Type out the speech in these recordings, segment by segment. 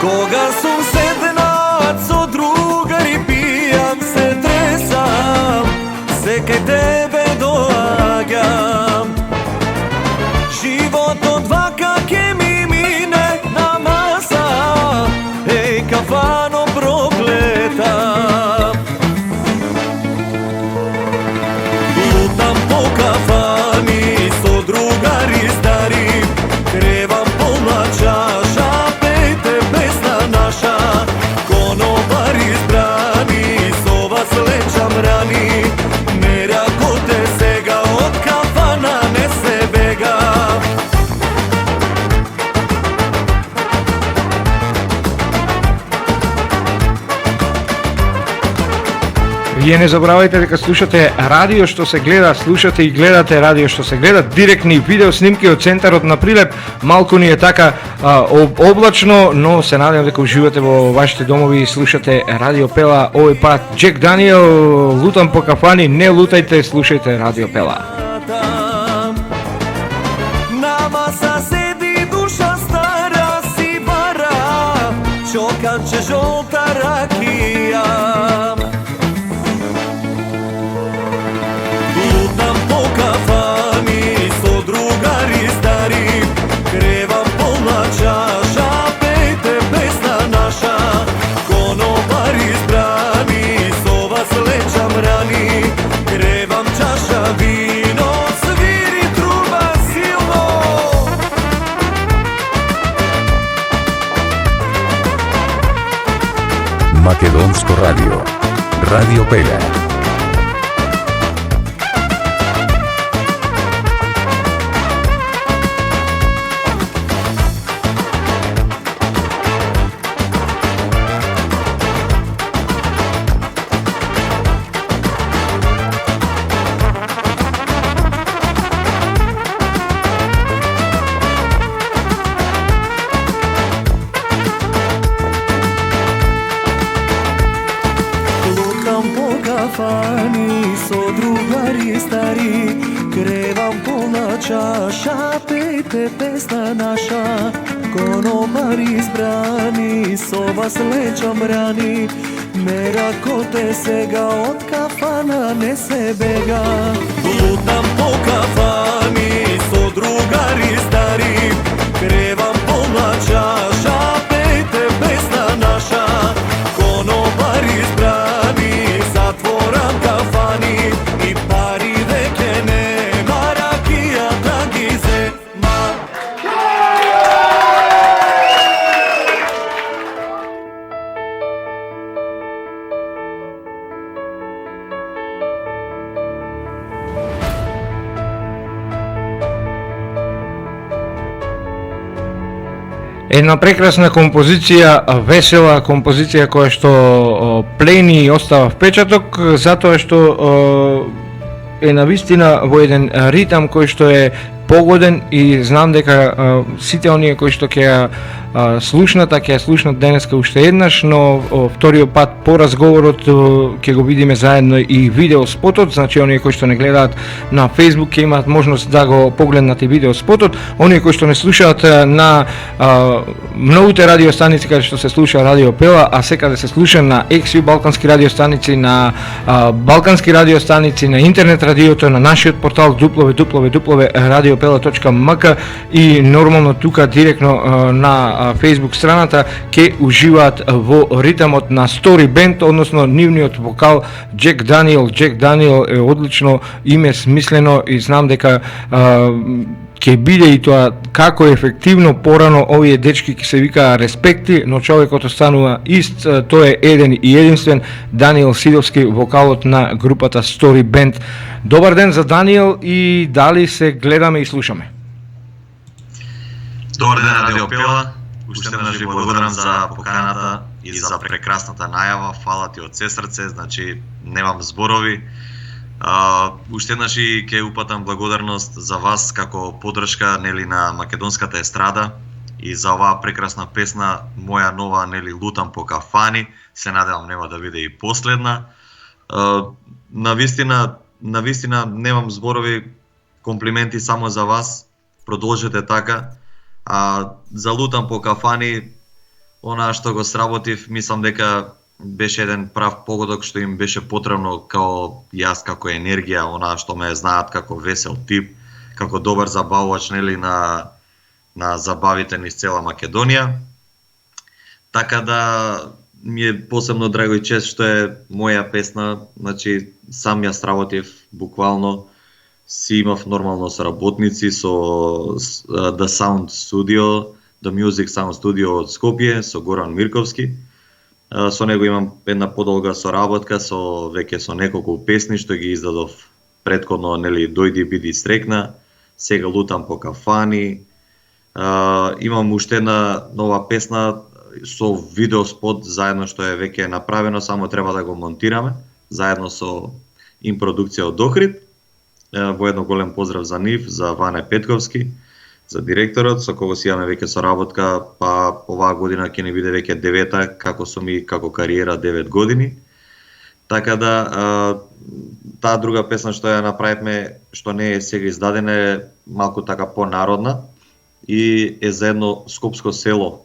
Кога сум седнат со другари пијам се тресам, се кај тебе доаѓам. Животот вака ке ми мине на маса, еј кафано проклета. Лутам по кафани со другари стари, кревам полна чаша, пејте песна наша. Конобар избрани, со вас лечам рани, меракоте сега од кафана не се бега. Вие не забравајте дека слушате радио што се гледа, слушате и гледате радио што се гледа, директни видео снимки од центарот на Прилеп. Малку ни е така облачно, но се надевам дека уживате во вашите домови и слушате Радио Пела. Овој пат Джек Даниел, лутам по кафани, не лутајте, слушајте Радио Пела. На маса седи душа стара си бара, чоканче жолта ракија. Лутам по кафани со другари стари, кревам полна чаша, пејте песна наша. Конобар избрани, со вас лечам рани, кревам чаша вино, свири труба силно. Македонско радио. Радио Пела. Лутам по кафани со другари стари, кревам полна чаша, пејте песна наша. Конобар избрани, со вас лечам рани, меракоте сега од кафана не се бега. Лутам по кафани со другари стари, кревам полна чаша, пејте песна наша. Конобар избрани, затворам кафани и пари веќе нема, ракија да ги зема. Една прекрасна композиција, весела композиција која што плени и остава впечаток, затоа што е навистина во еден ритам кој што е погоден и знам дека сите оние кои што ќе слушнат денеска уште еднаш, но вториот пат по разговорот ќе го видиме заедно и видео спотот, значи оние кои што не гледаат на Facebook ќе имаат можност да го погледнат и видео спотот, оние кои што не слушаат на многуте радио станици каде што се слуша Радио Пела, а секаде се слуша на XU балкански радио станици, на балкански радио станици, на интернет радиото, на нашиот портал www.radiopela.mk и нормално тука директно на Facebook страната ќе уживаат во ритамот на Story Band, односно нивниот вокал Джек Даниел. Джек Даниел е одлично име, смислено и знам дека ќе биде и тоа како ефективно порано овие дечки ќе се викаа респекти, но човекот останува ист, тој е еден и единствен Даниел Сидовски, вокалот на групата Story Band. Добар ден за Даниел и дали се гледаме и слушаме? Добар ден, Радио Пела. Уште еднаш ви благодарам за поканата и за прекрасната најава. Фала ти од се срце, значи немам зборови. Уште еднаш и ќе упатам благодарност за вас како поддршка нели на македонската естрада и за оваа прекрасна песна, моја нова нели Лутам по кафани. Се надевам нема да биде и последна. Навистина немам зборови, комплименти само за вас. Продолжете така. За Лутам по кафани Онаа што го сработив, мислам дека беше еден прав погодок што им беше потребно као јас како енергија, онаа што ме знаат како весел тип, како добар забавувач, нели, на забавите низ цела Македонија. Така да ми е посебно драго и чест што е моја песна, значи сам ја сработив буквално, си имав нормално сработници со The Sound Studio, The Music Sound Studio од Скопје со Горан Мирковски. Со него имам една подолга соработка со веќе со неколку песни што ги издадов претходно, нели, Дојди биди стрекна, Сега лутам по кафани. Имам уште една нова песна со видеоспот заедно што е веќе направено, само треба да го монтираме заедно со импродукција од Охрид. Во едно голем поздрав за нив, за Ване Петковски, за директорот, со кого си имаме веќе соработка, па оваа година ќе ни биде веќе 9-та, како сум и како кариера 9 години. Така да, таа друга песна што ја направивме, што не е сега издадена, е малку така понародна и е за едно скопско село,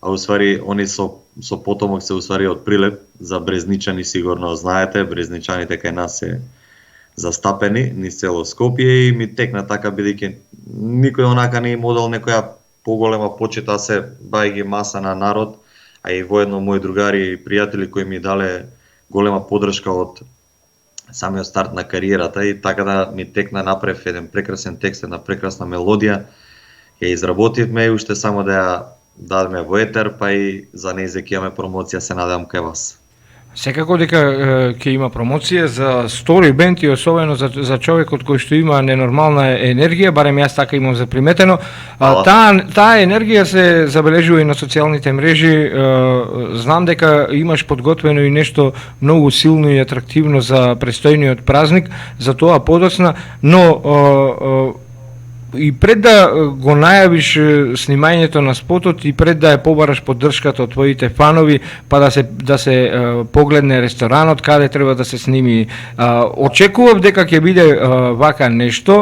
а уствари они со потомок се уствари од Прилеп, за Брезничани сигурно знаете, Брезничаните кај нас се застапени низ цело Скопје и ми текна така, бидејќи никој онака не им одел некоја поголема почита, се бајги маса на народ, а и воедно мои другари и пријатели кои ми дале голема поддршка од самиот старт на кариерата, и така да ми текна, направив еден прекрасен текст, една прекрасна мелодија, ја изработивме и уште само да ја дадеме во етер, па и за нејзе ќе имаме промоција, се надевам кај вас. Секако дека ќе има промоција за стори бенд и особено за човекот кој што има ненормална енергија, барем јас така имам заприметено. Таа енергија се забележува и на социјалните мрежи. Знам дека имаш подготвено и нешто многу силно и атрактивно за престојниот празник, за тоа подоцна, но и пред да го најавиш снимањето на спотот и пред да ја побараш поддршката од твоите фанови, па да се погледне ресторанот каде треба да се сними, очекував дека ќе биде вака нешто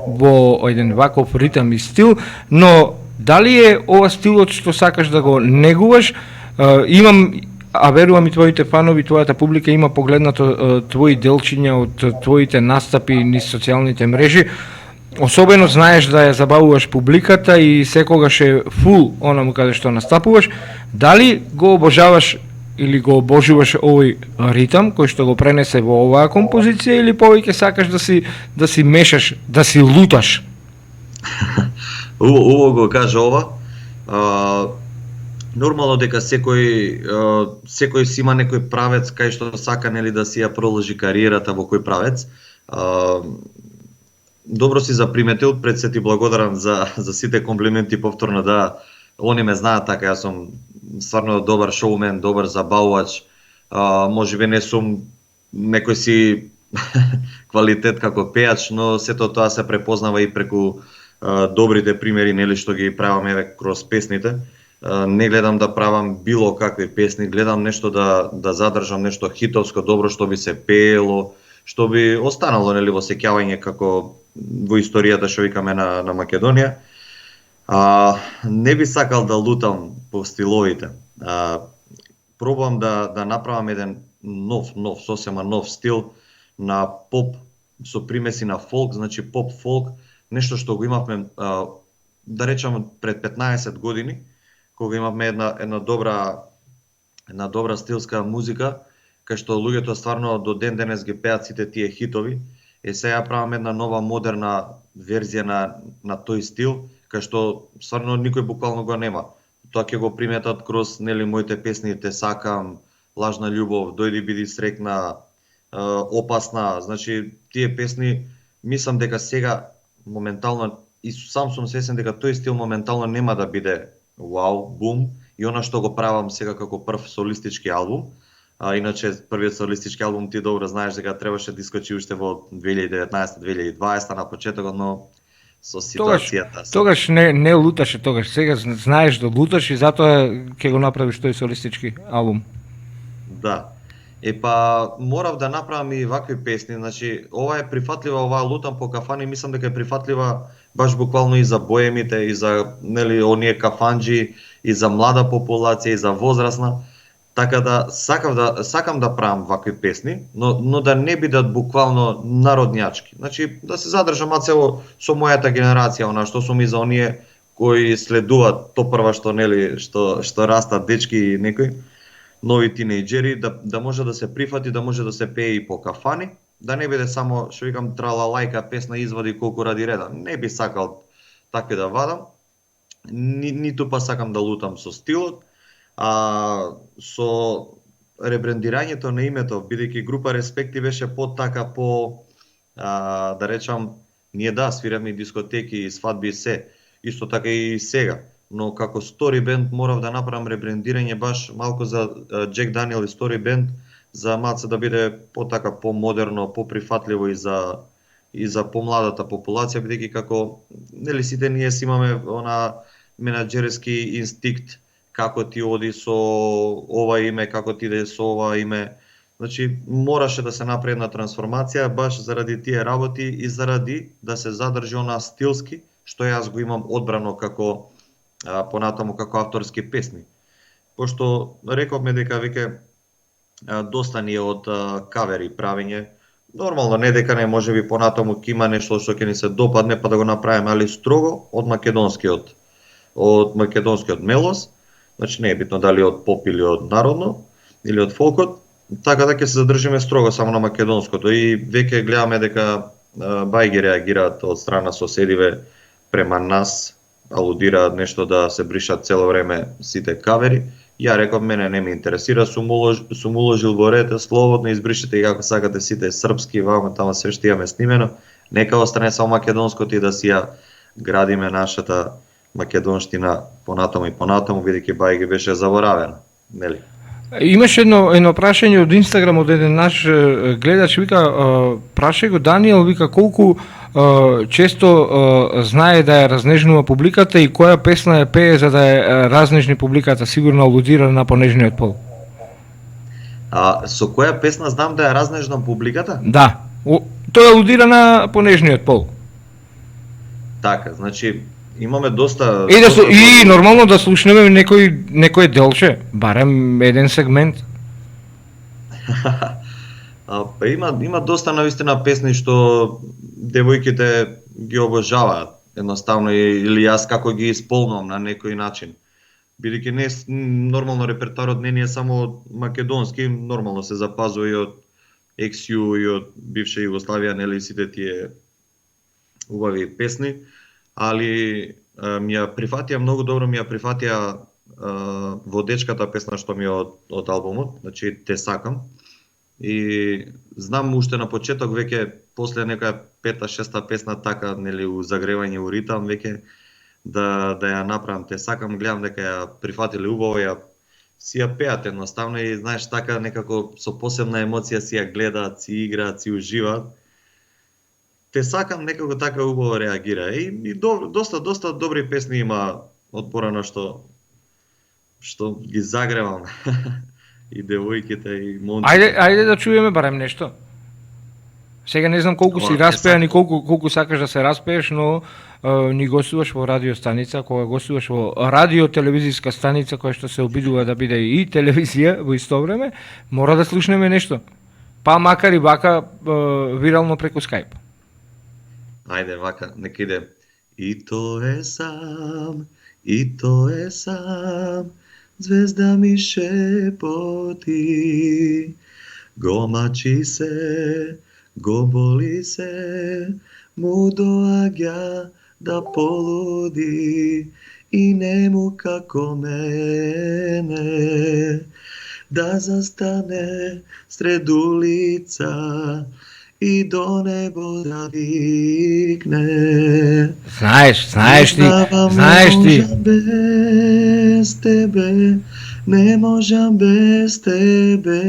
во еден ваков ритам и стил, но дали е ова стилот што сакаш да го негуваш? Имам, а верувам и твоите фанови, твојата публика има погледнато твои делчиња од твоите настапи низ социјалните мрежи. Особено знаеш да ја забавуваш публиката и секогаш е фул онаму каде што настапуваш. Дали го обожаваш или го обожуваш овој ритам кој што го пренесе во оваа композиција, или повеќе сакаш да си мешаш, да си луташ? Ово го кажа ова. Нормално дека секој си има некој правец кај што сака, нели, да си ја проложи кариерата во кој правец. Добро си заприметил, пред се ти благодарам за сите комплименти повторно, да, они ме знаат така, јас сум стварно добар шоумен, добар забавувач, можеби не сум некој си квалитет како пејач, но сето тоа се препознава и преку добрите примери, нели, што ги правам еве кроз песните. Не гледам да правам било какви песни, гледам нешто да задржам нешто хитовско, добро што би се пеело, што би останало, нели, во сеќавање како во историјата, што викаме, на Македонија. Не би сакал да лутам по стиловите. Пробувам да направам еден нов, сосема нов стил на поп со примеси на фолк, значи поп-фолк, нешто што го имавме, да речам, пред 15 години, кога имавме една добра стилска музика, кај што луѓето стварно до ден денес ги пеат сите тие хитови. Сега правам една нова модерна верзија на тој стил, кај што стварно никој буквално го нема. Тоа ќе го приметат кроз, нели, моите песни Те сакам, Лажна љубов, Дојди биди срекна, Опасна. Значи тие песни, мислам дека сега моментално, и сам сум свесен дека тој стил моментално нема да биде вау, бум, и она што го правам сега како прв солистички албум. Иначе првиот солистички албум, ти добро знаеш дека требаше да искочи уште во 2019-2020 на почетокот, но со ситуацијата. Тогаш не луташе тогаш, сега знаеш да луташ и затоа ќе го направиш тој солистички албум. Да. Па морав да направам и вакви песни, значи ова е прифатлива, оваа Лутам по кафани, мислам дека е прифатлива баш буквално и за боемите, и за, нели, оние кафанџи, и за млада популација, и за возрастна. Така да сакам да правам вакви песни, но да не бидат буквално народњачки. Значи да се задржам цело со мојата генерација, она што сум и за оние кои следуваат то прва што нели што растат дечки и некои нови тинејџери, да може да се прифати, да може да се пее и по кафани, да не биде само што викам тралалајка песна извади колку ради реда. Не би сакал такви да вадам. Ниту па сакам да лутам со стилот. Со ребрендирањето на името, бидејќи група Респекти беше да речам, ние свираме и дискотеки и свадби и се, исто така и сега, но како Story Band морав да направам ребрендирање баш малку за Jack Daniel и Story Band, за малце да биде помодерно, поприфатливо и за помладата популација, бидејќи како нели сите ние си имаме менаџерски инстинкт, како ти оди со ова име, како ти иде со ова име. Значи, мораше да се направи една трансформација баш заради тие работи и заради да се задржи она стилски, што јас го имам одбрано како понатаму како авторски песни. Пошто рековме дека веќе доста ни е од кавери правење. Нормално, не дека не можеби понатаму ќе има нешто што ќе ни се допадне па да го направиме, али строго од македонскиот мелос. Значи не е битно дали од поп или од народно, или од фолкот, така да ќе се задржиме строго само на македонското. И веќе гледаме дека бајги реагираат од страна соседиве према нас, алудираат нешто да се бришат цело време сите кавери. Ја реков, мене не ме интересира, сум уложил во ред, слободно избришете и како сакате сите српски, вамо тamo се што имаме снимено, нека остане само македонското и да си ја градиме нашата македонштина понатаму, бидејќи бајги беше заборавена, нели? Имаше едно прашање од Инстаграм од еден наш гледач, вика, прашај го Даниел, вика, колку често знае да ја разнежнува публиката и која песна ја пее за да ја разнежни публиката, сигурно алудира на понежниот пол. Со која песна знам да ја разнежнам публиката? Да, тој алудира на понежниот пол. Така, значи имаме доста... И нормално да слушнеме некој делче, барем еден сегмент. Има доста навистина песни што девојките ги обожаваат, едноставно, или јас како ги исполнувам на некој начин. Бидејќи не нормално репертуарот не е само македонски, нормално се запазува и од XU и од бивша Југославија, нели сите тие убави песни. Али ми ја прифатија многу добро, водечката песна што ми е од албумот, значи Те сакам. И знам уште на почеток, веќе после некоја 5-6 песна така, нели, у загревање, у ритам, веќе да ја направам Те сакам, гледам дека ја прифатиле убаво, си ја пеат едноставно и знаеш така некако со посебна емоција си ја гледаат, си играат, си уживаат. Те сакам некако така убаво реагира. И доста добри песни има од порано што ги загревам. И девојките и момците. Ајде да чуеме барем нешто. Сега не знам колку си распеан и колку сакаш да се распееш, но ни гостуваш во радиостаница, кога гостуваш во радио-телевизиска станица која што се обидува да биде и телевизија во исто време, мора да слушнеме нешто. Па макар и вака вирално преку Skype. Ајде вака, нека иде. И то е сам, звезда ми шепоти, го мачи се, го боли се, му доаѓа да полуди и нему како мене да застане сред улица и до небо да викне. Знаеш ти. Без тебе, не можам без тебе.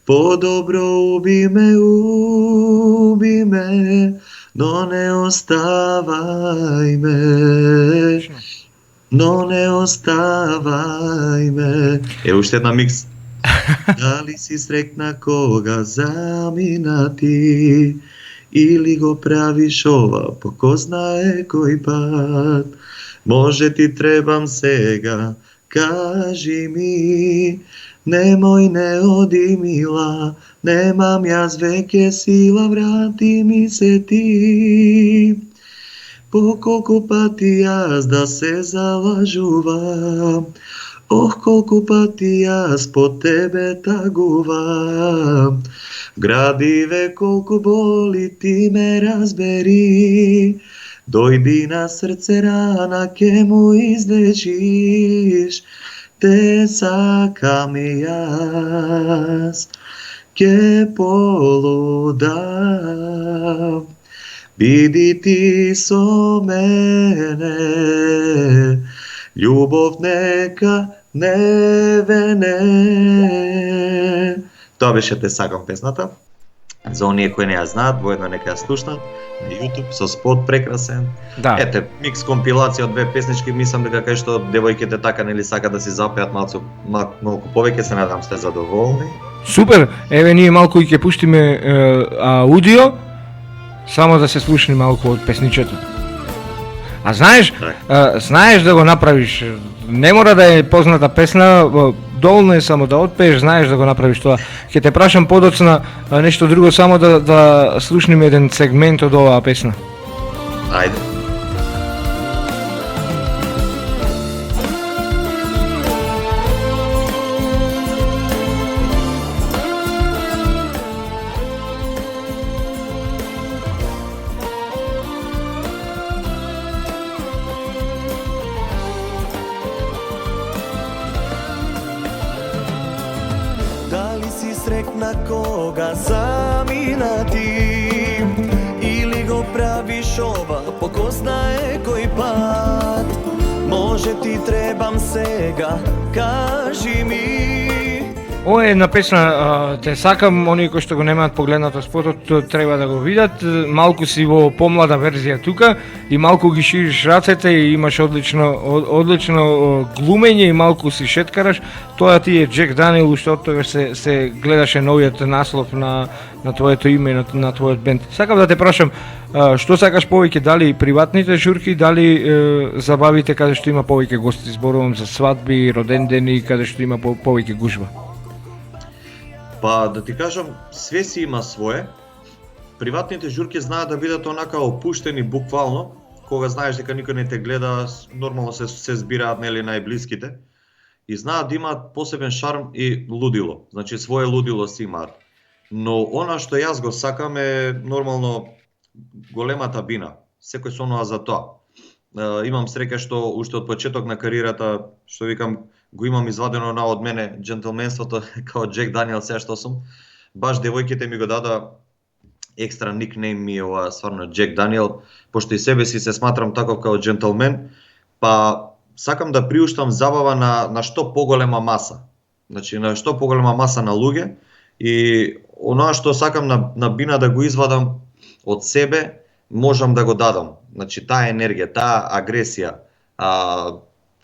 По-добро уби ме, но не оставај ме. Уште една микс. Дали си срекна кога замина ти, или го правиш ова по ко знае кој пат? Може ти требам сега, кажи ми, немој не оди мила, немам јас веќе сила, врати ми се ти. По колку пати јас да се залажувам, ох колку пати јас по тебе тагувам. Градиве колку боли ти ме разбери, дојди на срце рана ке му излечиш. Те сакам и јас, ке полудам. Биди ти со мене, љубов нека не вене. Тоа беше Те сакам песната. За оние кои не ја знаат, воедно нека ја слушнат на YouTube со спот прекрасен. Да. Ете, микс компилација од две песнички, мислам дека кај што девојките така нели сакат да си запеат малку повеќе, се надам сте задоволни. Супер, еве ние малку и ќе пуштиме аудио, само да се слушне малку од песничето. А знаеш, знаеш да го направиш, не мора да е позната песна, доволно е само да отпееш, знаеш да го направиш тоа. Ќе те прашам подоцна нешто друго, само да слушнеме еден сегмент од оваа песна. Ајде. Дали си срекна кога замина ти, или го правиш ова по ко знае кој пат? Може ти требам сега, кажи ми. Ова е една песна, Те сакам, оние кои што го немаат погледнато спотот, треба да го видат. Малку си во помлада верзија тука и малку ги шириш рацете и имаш одлично глумење и малку си шеткараш. Тоа ти е Джек Даниел, уште од тогаш се гледаше новиот наслов на твоето име, на твојот бенд. Сакам да те прашам, што сакаш повеќе, дали приватните журки, дали забавите каде што има повеќе гости? Зборувам за свадби, родендени, каде што има повеќе гужва. Па да ти кажам, све си има свое. Приватните журки знаат да бидат онака опуштени буквално, кога знаеш дека никој не те гледа, нормално се збираат нели најблиските и знаат да имаат посебен шарм и лудило. Значи свое лудило си имаат. Но она што јас го сакам е нормално големата бина. Секој сонува за тоа. Имам среќа што уште од почеток на кариерата, што викам, го имам извадено од мене джентлменството као Джек Даниел се што сум. Баш девојките ми го дада екстра никнейм ми ова стварно Джек Даниел, пошто и себе си се сматрам таков као джентлмен, па сакам да приуштам забава на што поголема маса. Значи на што поголема маса на луѓе и оноа што сакам на бина да го извадам од себе, можам да го дадам. Значи таа енергија, таа агресија,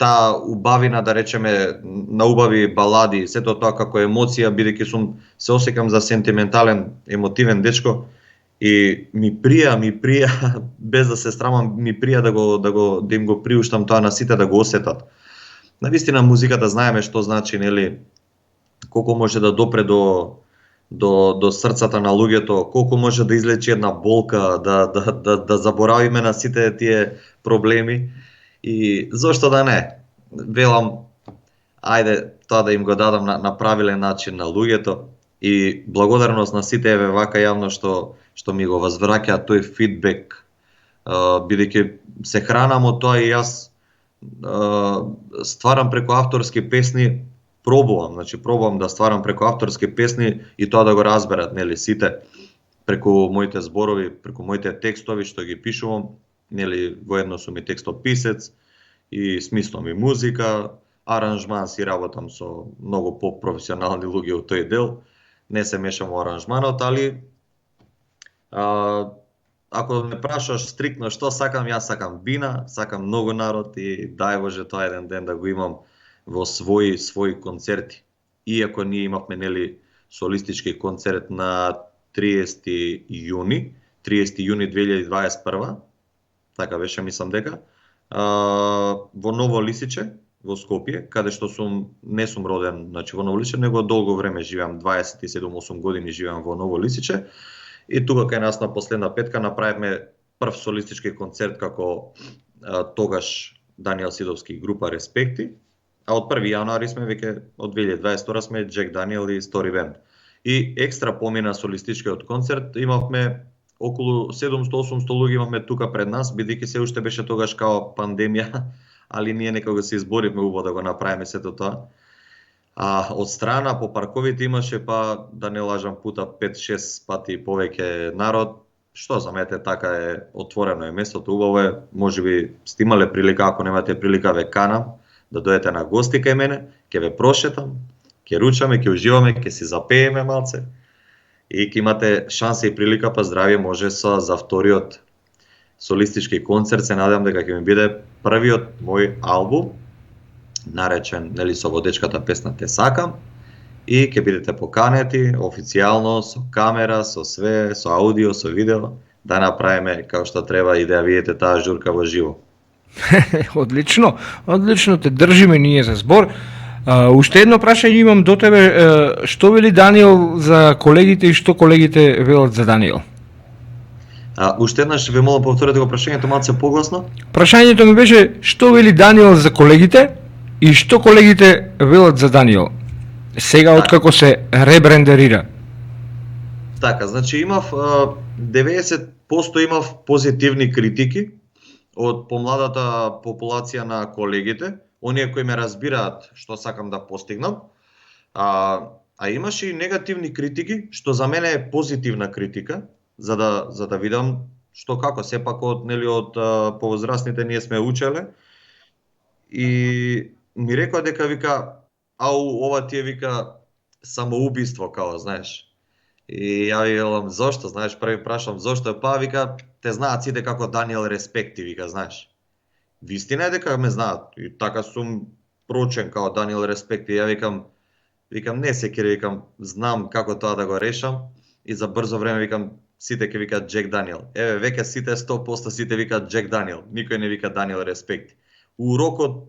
таа убавина, да речеме, на убави балади, сето тоа како емоција, бидејќи се осекам за сентиментален, емотивен дечко и ми прија без да се срамам, ми прија да им го приуштам тоа на сите да го осетат. Навистина музиката знаеме што значи, нели, колку може да допре до срцата на луѓето, колку може да излечи една болка, да заборавиме на сите тие проблеми. И зошто да не? Велам, ајде тоа да им го дадам на правилен начин на луѓето и благодарност на сите еве вака јавно што ми го возвраќаат тој фидбек, бидејќи се хранам од тоа и јас стварам преку авторски песни, пробувам да стварам преку авторски песни и тоа да го разберат, нели, сите преку моите зборови, преку моите текстови што ги пишувам, нели, воедно сум и текстописец и смислам и музика, аранжман си работам со многу по-професионални луѓе од тој дел, не се мешам во аранжманот, али ако ме прашаш стриктно што сакам, јас сакам бина, сакам многу народ и дај Боже тоа еден ден да го имам во своји концерти. Иако ние имавме, нели, солистички концерт на 30 јуни 2021, така беше, мислам дека, во Ново Лисиче, во Скопје, каде што не сум роден, значи во Ново Лисиче, него долго време живеам, 27-8 години живеам во Ново Лисиче. И тука кај нас на последна петка направивме прв солистички концерт како тогаш Даниел Сидовски група Респекти, а од 1 јануари сме веќе од 2022 сме Джек Даниел и Стори Бенд. И екстра помина солистичкиот концерт имавме околу 700-800 луѓе имавме тука пред нас, бидејќи се уште беше тогаш као пандемија, али ние некако се изборивме убаво да го направиме сето тоа. А од страна по парковите имаше да не лажам пута 5-6 пати повеќе народ, што за мене така е отворено е местото, убаво е, можеби сте имале прилика, ако немате прилика ве канам да дојдете на гости кај мене, ќе ве прошетам, ќе ручаме, ќе уживаме, ќе си запееме малце и ќе имате шанса и прилика, па здравје може за вториот солистички концерт, се надевам дека ќе ми биде првиот мој албум, наречен со водечката песна Те сакам, и ќе бидете поканети официјално со камера, со све, со аудио, со видео, да направиме како што треба и да ја видите таа журка во живо. Одлично, те држиме ние за збор. Уште едно прашање имам до тебе, што вели Даниел за колегите и што колегите велат за Даниел? Уште еднаш ве молам повторете го прашањето малце погласно. Прашањето ми беше што вели Даниел за колегите и што колегите велат за Даниел сега откако се ребрендерира. Така, значи имав 90% имав позитивни критики од помладата популација на колегите, оние кои ме разбираат што сакам да постигнам. А имаше и негативни критики, што за мене е позитивна критика, за да видам што како сепак од повозрастните ние сме учеле. И ми рекоа дека вика ова ти е вика самоубиство као, знаеш. И ја велам зошто, знаеш, први прашам зошто, вика те знаат сите како Даниел Респекти, вика, знаеш. Вистина е дека ме знаат и така сум прочен као Даниел Респекти. Ја викам не се кери, викам знам како тоа да го решам и за брзо време викам сите ќе викаат Джек Даниел. Еве веќе сите 100% сите викаат Джек Даниел, никој не вика Даниел Респекти. У рокот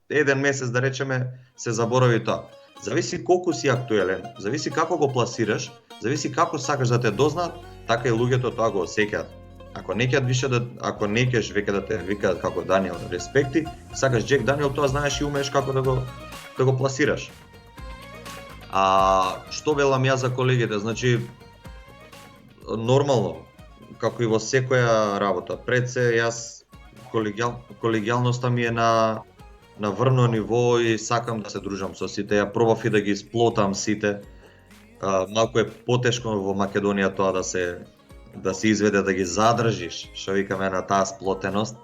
еден месец да речеме се заборави тоа. Зависи колку си актуелен, зависи како го пласираш, зависи како сакаш да те дознаат, така и луѓето тоа го осеќаат. Ако не ќе више ако не ќе веќе да те викаат како Даниел Респекти, сакаш Джек Даниел, тоа знаеш и умееш како да го пласираш. Што велам јас за колегите, значи нормално, како и во секоја работа, пред се јас колегијалноста ми е на врно ниво и сакам да се дружам со сите. Ја пробав и да ги сплотам сите. Малку е потешко во Македонија тоа да се изведе, да ги задржиш, што викаме на таа сплотеност.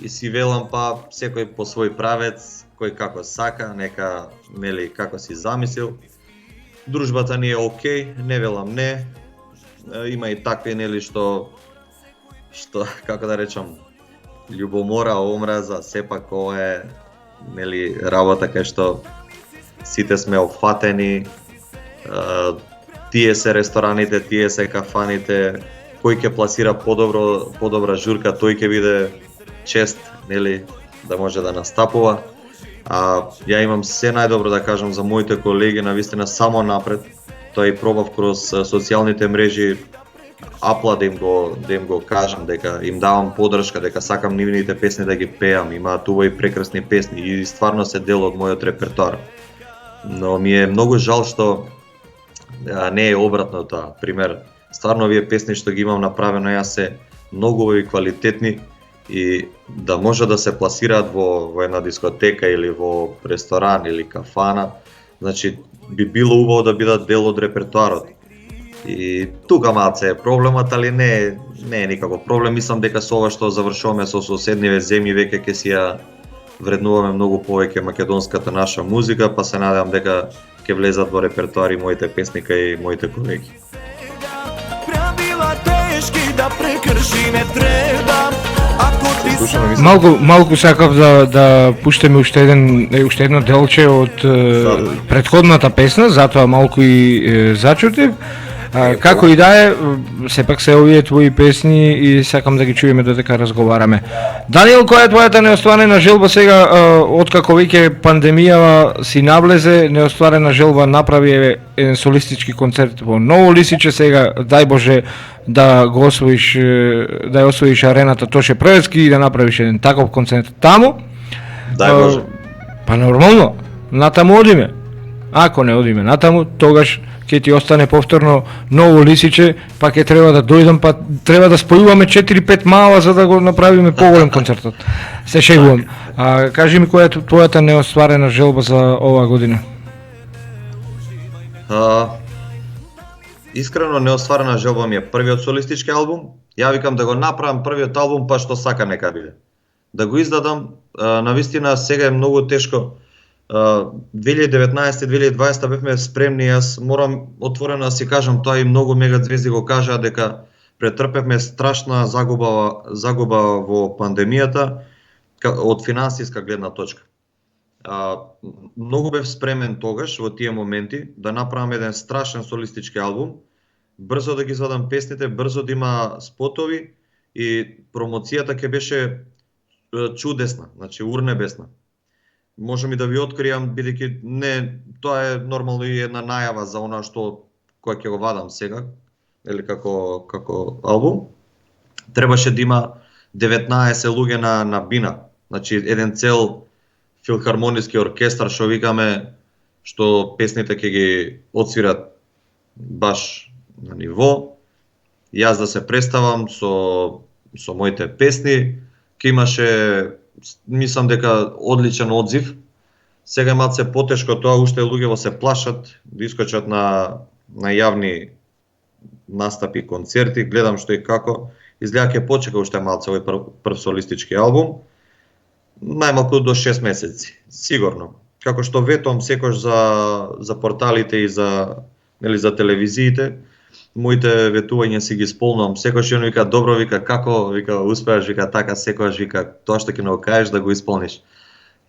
И си велам секој по свој правец, кој како сака, нека како си замислил. Дружбата ни е окей, не велам не. Има и такви што како да речам, љубомора, омраза, сепак ова е работа кај што сите сме опфатени, тие се рестораните, тие се кафаните, кој ќе пласира подобра журка, тој ќе биде чест, да може да настапува. Ја имам се најдобро да кажам за моите колеги, навистина само напред. Тоа и пробав кроз социјалните мрежи, апла да им го кажам, дека им давам поддршка, дека сакам нивните песни да ги пеам, имаат убави прекрасни песни и стварно се дел од мојот репертоар. Но ми е многу жал што не е обратно тоа. Пример, стварно овие песни што ги имам направено јас се многу убави, квалитетни и да може да се пласираат во една дискотека или во ресторан или кафана, значи би било убаво да бидат дел од репертоарот. И тука малце е проблемот, али не е никако проблем. Мислам дека со ова што завршуваме со соседниве земји веќе ќе си ја вреднуваме многу повеќе македонската наша музика, па се надевам дека ќе влезат во репертоари моите песни кај моите колеги. Малку сакав да пуштаме уште едно делче од претходната песна, затоа малку и зачутив. Како и да е, сепак се овие твои песни и сакам да ги чуеме додека разговараме. Даниел, која е твојата неостварена желба сега, откако веќе пандемијава си наблезе, неостварена желба направи еден солистички концерт во Ново Лисиче, сега дај Боже да го освоиш, да ја освоиш арената Тоше Превецки и да направиш еден таков концерт таму. Дај Боже. Па нормално, натаму одиме. Ако не одиме натаму, тогаш ќе ти остане повторно Ново Лисиче, па ќе треба да дојдам, па треба да спојуваме 4-5 мала за да го направиме поголем концертот. Се шегувам. Кажи ми која е твојата неостварена желба за оваа година? Искрено неостварена желба ми е првиот солистички албум. Ја викам да го направам првиот албум, па што сака нека биде. Да го издадам, навистина сега е многу тешко. 2019-2020 бевме спремни, јас морам отворено да си кажам, тоа и многу мега звезди го кажаа дека претрпевме страшна загуба во пандемијата од финансиска гледна точка. Многу бев спремен тогаш во тие моменти да направам еден страшен солистички албум, брзо да ги извадам песните, брзо да има спотови и промоцијата ќе беше чудесна, значи урнебесна. Можам и да ви откријам, бидејќи не, тоа е нормално и една најава за она што која ќе го вадам сега, или како албум. Требаше да има 19 луѓе на бина, значи еден цел филхармониски оркестар што викаме, што песните ќе ги отсвират баш на ниво. Јас да се представам со моите песни, ќе имаше, мислам дека одличен одзив. Сега е малце потешко тоа, уште луѓе се плашат да искочат на јавни настапи, концерти, гледам што и како. Изгледа ќе почека уште малце овој прв солистички албум. Најмалку до 6 месеци, сигурно. Како што ветувам секојаш за порталите и за телевизиите, моите ветувања си ги исполнувам. Секојаш он вика добро, вика како, вика успеаш, вика така, секојаш вика тоа што ќе не го кажеш да го исполниш.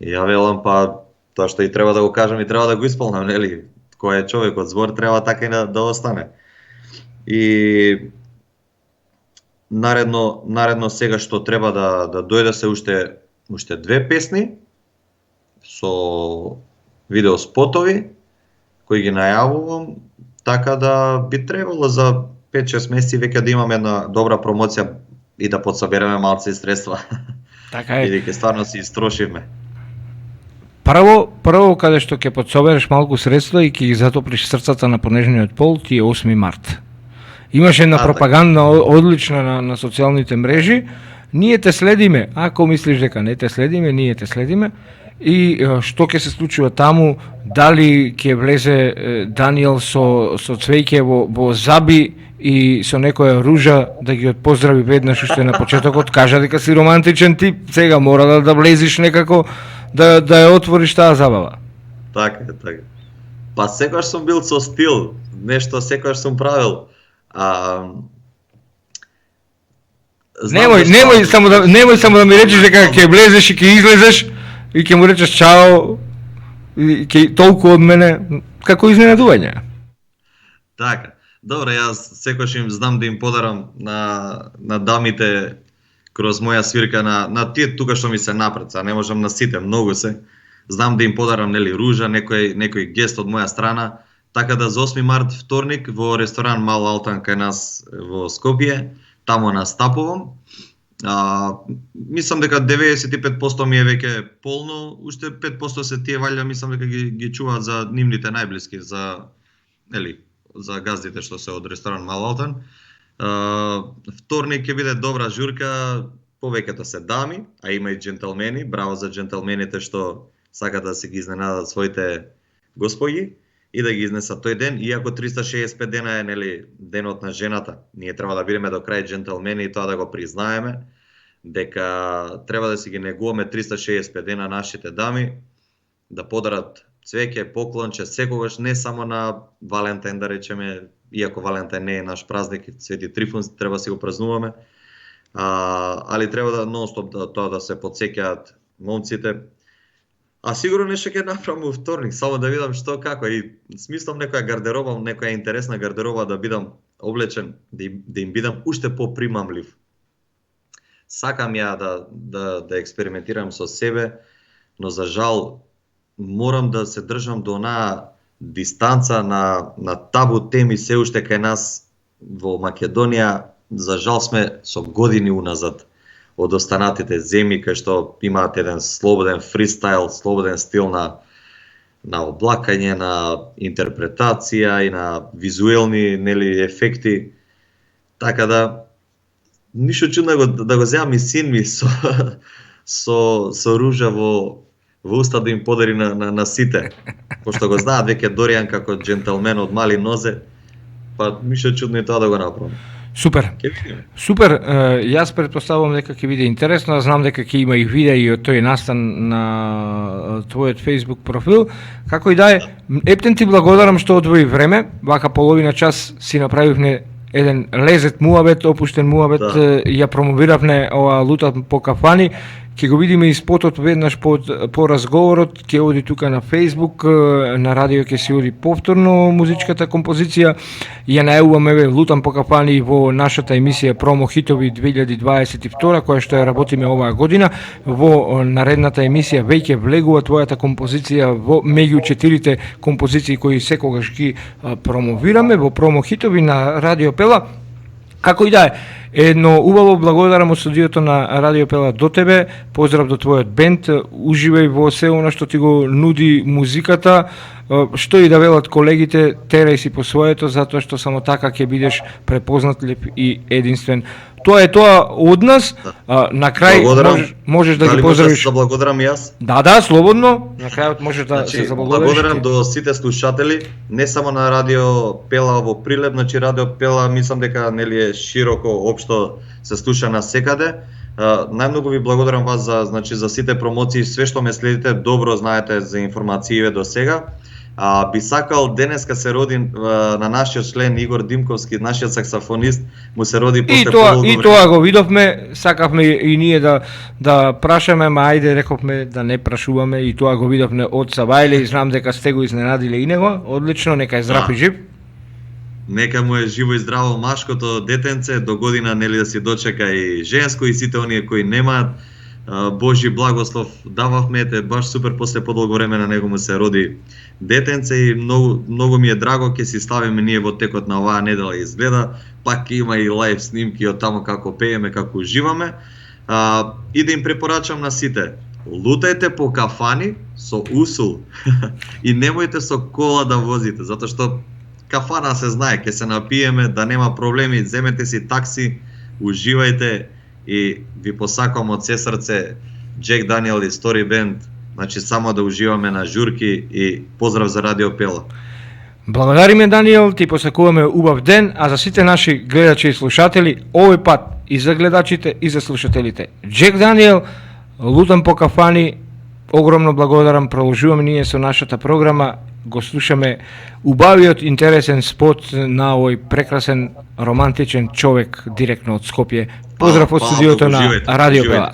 И ја велам па тоа што и треба да го кажам и треба да го исполнам, нели? Кој е човекот, збор треба така и да остане. И наредно сега што треба да дојде се уште 2 песни со видео спотови кои ги најавувам, така да би требало за 5-6 месеци веќе да имаме една добра промоција и да подсобереме малце средства. Така е. И дека стварно си истрошивме. Прво каде што ќе подсобереш малку средства и ќе ги затоплиш срцата на понежниот пол, ти е 8 март. Имаше една пропаганда одлична на социјалните мрежи. Ние те следиме, ако мислиш дека не те следиме, ние те следиме. И што ќе се случува таму, дали ќе влезе Даниел со цвеќе во заби и со некоја ружа да ги отпоздрави веднаш уште на почетокот, кажа дека си романтичен тип, сега мора да влезиш некако да ја отвориш таа забава. Така. Па секогаш сум бил со стил, нешто секогаш сум правил. Немој само да ми речеш дека ќе влезеш и ќе излезеш и ќе му речеш чао и ќе толку од мене, како изненадување. Така. Добро, јас секогаш им знам да им подарам на дамите кроз моја свирка на тие тука што ми се напред, не можам на сите, многу се. Знам да им подарам нели ружа, некој гест од моја страна, така да за 8 март вторник во ресторан Мал Алтан кај нас во Скопје, таму настапувам. Мислам дека 95% ми е веќе полно, уште 5% се тие валја, мислам дека ги чуваат за нивните најблиски, за газдите што се од ресторан Мал Алтан. Вторник ќе биде добра журка, повеќето се дами, а има и джентелмени, браво за джентелмените што сакат да се ги изненадат своите господи и да ги изнесат тој ден, иако 365 дена е нели денот на жената. Ние треба да бидеме до крај джентелмени и тоа да го признаеме, дека треба да си ги негуваме 365 дена нашите дами, да подарат цвеќе, поклонче, секогаш, не само на Валентин, да речеме, иако Валентин не е наш празник, Свети Трифун треба да си го празнуваме, али треба да нон-стоп тоа да се потсеќаат момците. А сигурно нешто ќе направам во вторник, само да видам што како и смислам некоја гардероба, некоја интересна гардероба да бидам облечен, да им бидам уште попримамлив. Сакам ја да експериментирам со себе, но за жал морам да се држам до онаа дистанца на табу теми се уште кај нас во Македонија. За жал сме со години уназад од останатите земји кај што имаат еден слободен фристайл, слободен стил на облакање, на интерпретација и на визуелни ефекти. Така да ништо чудно да го земам и син ми со ружа во уста да им подари на сите. Пошто го знаат веќе Доријан како джентелмен од мали нозе, па ништо чудно и тоа да го направам. Супер. Супер, јас претпоставувам дека ќе биде интересно, знам дека ќе има и видеи од тој настан на твојот Facebook профил. Како и да е, ептен ти благодарам што одвои време, вака половина час си направивме еден лезет муабет, опуштен муабет, ја промовиравме ова лутат по кафани. Ќе го видиме и спотот веднаш по разговорот, ќе оди тука на Facebook, на радио ќе се оди повторно музичката композиција. Ја најавуваме Лутам по кафани во нашата емисија Промо хитови 2022, која што ја работиме оваа година. Во наредната емисија веќе влегува твојата композиција во меѓу 4 композиции кои секогаш ги промовираме во Промо хитови на Радио Пела. Како и да е, едно убаво благодарам од студиото на Радио Пела до тебе, поздрав до твојот бенд, уживај во се она што ти го нуди музиката, што и да велат колегите, терај си по своето, затоа што само така ќе бидеш препознатлив и единствен. Тоа е тоа од нас. На крај можеш да ги поздравиш. Да благодарам и јас. Да, слободно. На крајот можеш да се заблагодариш. Благодарам до сите слушатели, не само на Радио Пела во Прилеп, значи Радио Пела мислам дека нели е широко општо се слуша на секаде. Најмногу ви благодарам вас за сите промоции, све што ме следите, добро знаете за информациите до сега. Би сакал денеска се роди на нашиот член Игор Димковски, нашиот саксофонист, му се роди после подолго време. И тоа го видовме, сакавме и ние да прашаме, ма ајде рековме да не прашуваме, и тоа го видовме од Савајле и знам дека сте го изненадиле и него. Одлично, нека е здрав и жив. Нека му е живо и здраво машкото детенце, до година нели да си дочека и женско и сите оние кои немаат. Божи благослов дававме, баш супер, после подолго време на него му се роди детенце и многу ми е драго, ќе си ставиме ние во текот на оваа недела изгледа, пак има и лайв снимки од таму како пееме, како уживаме. И да им препорачам на сите, лутајте по кафани со усул и немојте со кола да возите, затоа што кафана се знае, ќе се напиеме, да нема проблеми, земете си такси, уживајте. И ви посакувам од се срце Джек Даниел и Стори Бенд, значи само да уживаме на журки и поздрав за Радио Пела. Благодариме, Даниел, ти посакуваме убав ден, а за сите наши гледачи и слушатели, овој пат и за гледачите и за слушателите. Джек Даниел, Лутам по кафани, огромно благодарам, продолжуваме ние со нашата програма, го слушаме убавиот интересен спот на овој прекрасен романтичен човек директно од Скопје. Поздрав од студиото на Радио Пела.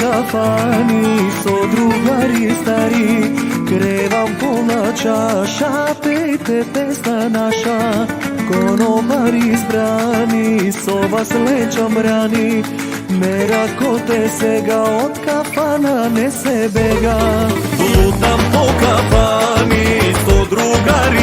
kafani, so drugari stari, krevam polna čaša, pejte pesna naša, konobari zbrani, so vas lečom rani, ne rakote sega, od kafana ne se bega. Lutam po kafani, so drugari